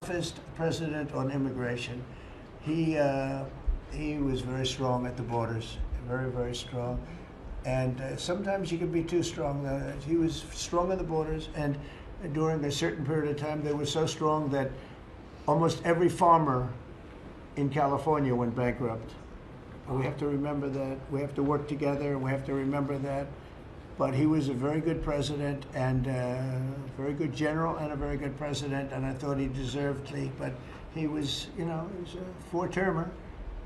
toughest president on immigration. He was very strong at the borders, very, very strong. And sometimes you can be too strong. He was strong at the borders, and during a certain period of time, they were so strong that almost every farmer in California went bankrupt. And we have to remember that. We have to work together, and we have to remember that. But he was a very good president, and a very good general, and a very good president, and I thought he deserved the, but he was, you know, he was a four-termer.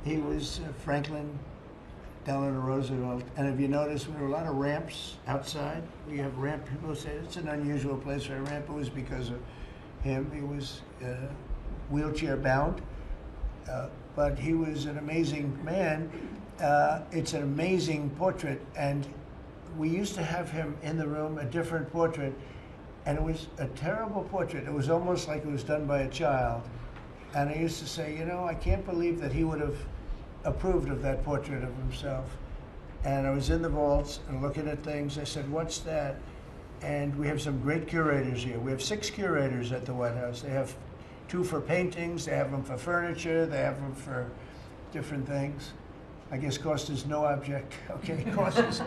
He was Franklin Delano Roosevelt. And if you notice, there were a lot of ramps outside. We have ramp, people say it's an unusual place for a ramp. It was because of him. He was wheelchair bound, but he was an amazing man. It's an amazing portrait, and we used to have him in the room, a different portrait, and it was a terrible portrait. It was almost like it was done by a child. And I used to say, you know, I can't believe that he would have approved of that portrait of himself. And I was in the vaults and looking at things. I said, what's that? And we have some great curators here. We have 6 curators at the White House. They have 2 for paintings, they have them for furniture, they have them for different things. I guess cost is no object. Okay, cost is,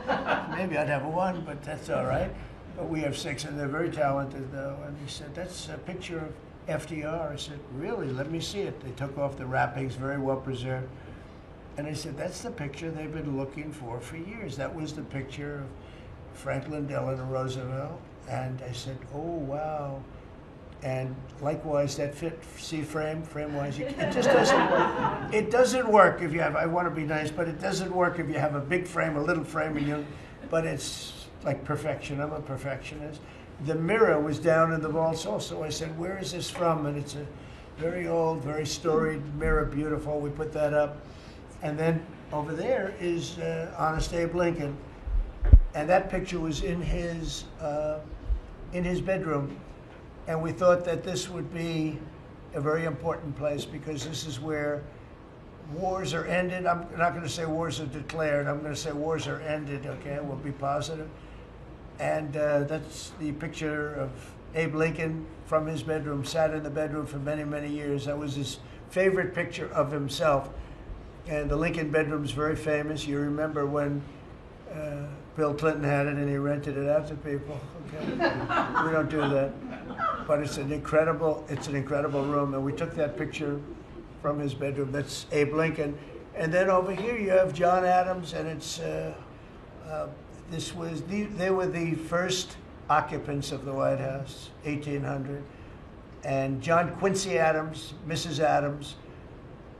maybe I'd have 1, but that's all right. But we have 6, and they're very talented, though. And he said, that's a picture of FDR. I said, really? Let me see it. They took off the wrappings, very well preserved. And I said, that's the picture they've been looking for years. That was the picture of Franklin Delano Roosevelt. And I said, oh, wow. And likewise, that fit, see frame-wise, it just doesn't work. It doesn't work if you have, I want to be nice, but it doesn't work if you have a big frame, a little frame, and you, but it's like perfection. I'm a perfectionist. The mirror was down in the vaults also. I said, where is this from? And it's a very old, very storied mirror, beautiful. We put that up. And then over there is Honest Abe Lincoln. And that picture was in his bedroom. And we thought that this would be a very important place because this is where wars are ended. I'm not going to say wars are declared. I'm going to say wars are ended, okay? We'll be positive. And that's the picture of Abe Lincoln from his bedroom, sat in the bedroom for many, many years. That was his favorite picture of himself. And the Lincoln bedroom's very famous. You remember when Bill Clinton had it and he rented it out to people, okay? We don't do that. But it's an incredible room. And we took that picture from his bedroom. That's Abe Lincoln. And then over here you have John Adams, and it's, they were the first occupants of the White House, 1800. And John Quincy Adams, Mrs. Adams,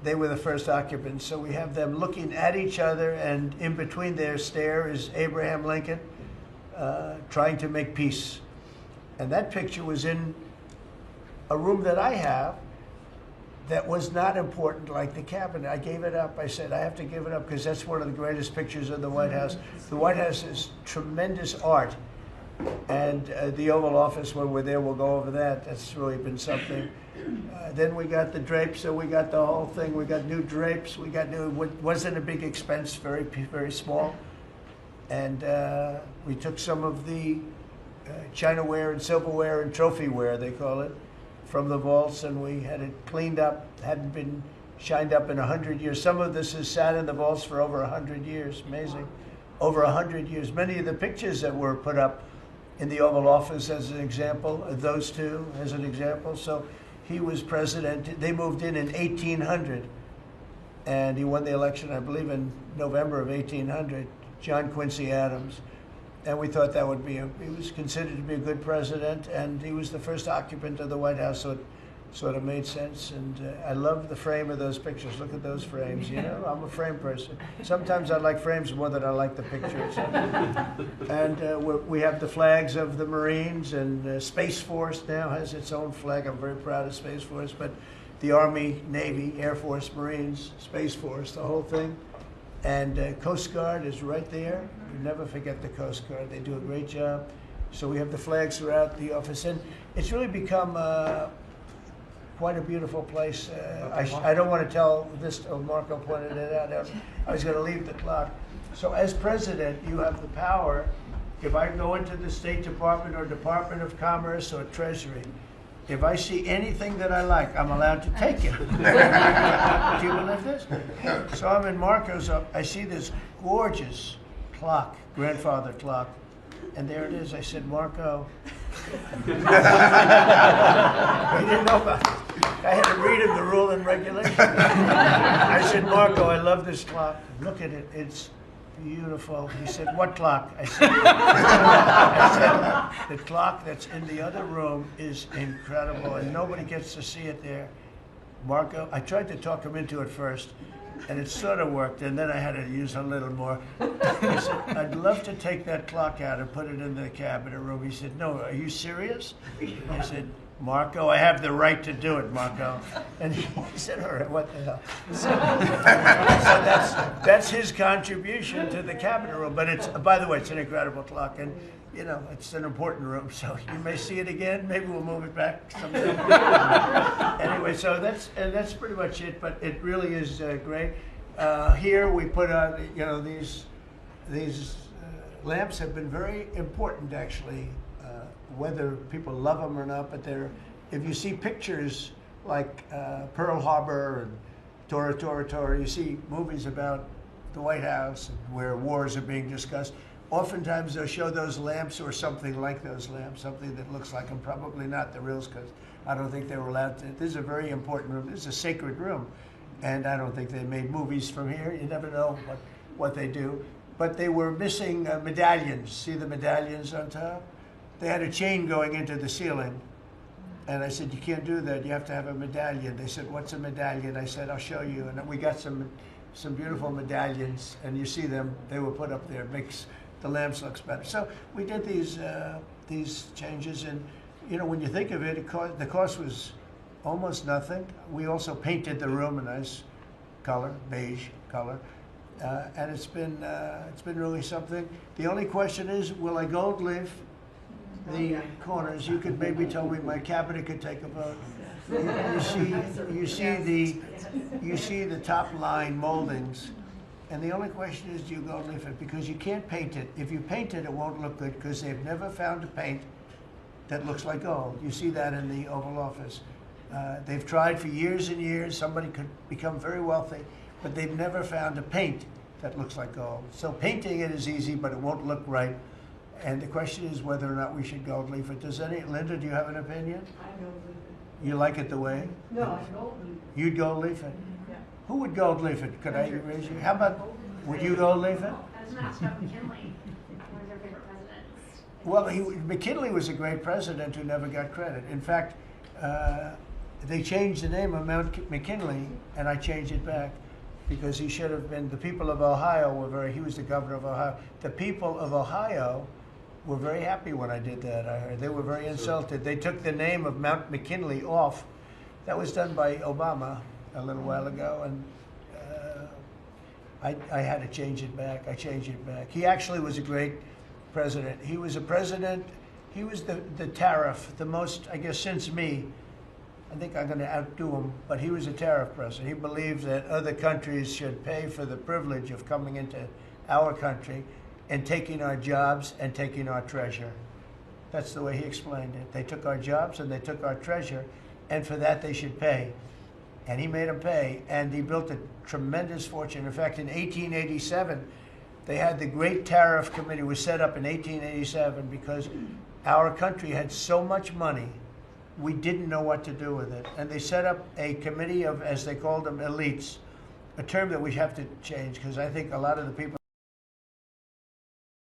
they were the first occupants. So we have them looking at each other, and in between their stare is Abraham Lincoln trying to make peace. And that picture was in a room that I have that was not important, like the cabinet. I gave it up. I said, I have to give it up because that's one of the greatest pictures of the White House. The White House is tremendous art. And the Oval Office, when we're there, we'll go over that. That's really been something. Then we got the drapes, so we got the whole thing. We got new drapes. We got new, wasn't a big expense, very, very small. And we took some of the chinaware and silverware and trophyware, they call it, from the vaults, and we had it cleaned up. Hadn't been shined up in 100 years. Some of this has sat in the vaults for over 100 years. Amazing. Over 100 years. Many of the pictures that were put up in the Oval Office as an example, those two as an example. So he was president. They moved in 1800, and he won the election, I believe, in November of 1800, John Quincy Adams. And we thought that would be, he was considered to be a good president, and he was the first occupant of the White House, so it sort of made sense. And I love the frame of those pictures. Look at those frames, you know? I'm a frame person. Sometimes I like frames more than I like the pictures. And we have the flags of the Marines, and Space Force now has its own flag. I'm very proud of Space Force, but the Army, Navy, Air Force, Marines, Space Force, the whole thing. And Coast Guard is right there. You never forget the Coast Guard. They do a great job. So we have the flags throughout the office. And it's really become quite a beautiful place. I don't want to tell this, Marco pointed it out. I was going to leave the clock. So as president, you have the power. If I go into the State Department or Department of Commerce or Treasury, If I see anything that I like, I'm allowed to take it. Do you believe this? So I'm in Marco's, I see this gorgeous clock, grandfather clock, and there it is. I said, Marco. He didn't know about it. I had to read him the rule and regulation. I said, Marco, I love this clock. Look at it. It's beautiful. He said, what clock? I said, the clock that's in the other room is incredible, and nobody gets to see it there. Marco, I tried to talk him into it first, and it sort of worked, and then I had to use a little more. I said, I'd love to take that clock out and put it in the cabinet room. He said, no, are you serious? I said, Marco, I have the right to do it, Marco. And he said, all right, what the hell? So that's his contribution to the cabinet room. But it's, by the way, it's an incredible clock. And, you know, it's an important room. So you may see it again. Maybe we'll move it back someday. Anyway, so that's pretty much it. But it really is great. Here we put on, you know, these lamps have been very important, actually. Whether people love them or not, but if you see pictures like Pearl Harbor and Tora Tora Tora, you see movies about the White House and where wars are being discussed. Oftentimes they'll show those lamps or something like those lamps, something that looks like them, probably not the reals, because I don't think they were allowed to. This is a very important room. This is a sacred room, and I don't think they made movies from here. You never know what they do. But they were missing medallions. See the medallions on top? They had a chain going into the ceiling. And I said, you can't do that. You have to have a medallion. They said, what's a medallion? I said, I'll show you. And we got some beautiful medallions. And you see them. They were put up there. It makes the lamps look better. So we did these changes. And, you know, when you think of it, the cost was almost nothing. We also painted the room a nice color, beige color. And it's been really something. The only question is, will I gold leaf the corners? You could maybe tell me my cabinet could take a vote. You see the top line moldings, and the only question is, do you gold leaf it? Because you can't paint it. If you paint it, it won't look good, because they've never found a paint that looks like gold. You see that in the Oval Office. They've tried for years and years. Somebody could become very wealthy, but they've never found a paint that looks like gold. So painting it is easy, but it won't look right. And the question is whether or not we should gold leaf it. Linda, do you have an opinion? I gold leaf it. You like it the way? No, I gold leaf it. You'd gold leaf it? Yeah. Who would gold leaf it? Could I raise you? How about, would you gold leaf it? I was going to ask about McKinley. One of their favorite presidents. Well, McKinley was a great president who never got credit. In fact, they changed the name of Mount McKinley, and I changed it back, because he should have been, the people of Ohio he was the governor of Ohio. The people of Ohio were very happy when I did that. I heard they were very insulted. They took the name of Mount McKinley off. That was done by Obama a little while ago, and I had to change it back. I changed it back. He actually was a great president. He was a president. He was the tariff, the most, I guess, since me. I think I'm going to outdo him, but he was a tariff president. He believed that other countries should pay for the privilege of coming into our country and taking our jobs and taking our treasure. That's the way he explained it. They took our jobs and they took our treasure, and for that they should pay. And he made them pay, and he built a tremendous fortune. In fact, in 1887, they had the Great Tariff Committee was set up in 1887 because our country had so much money, we didn't know what to do with it. And they set up a committee of, as they called them, elites, a term that we have to change, because I think a lot of the people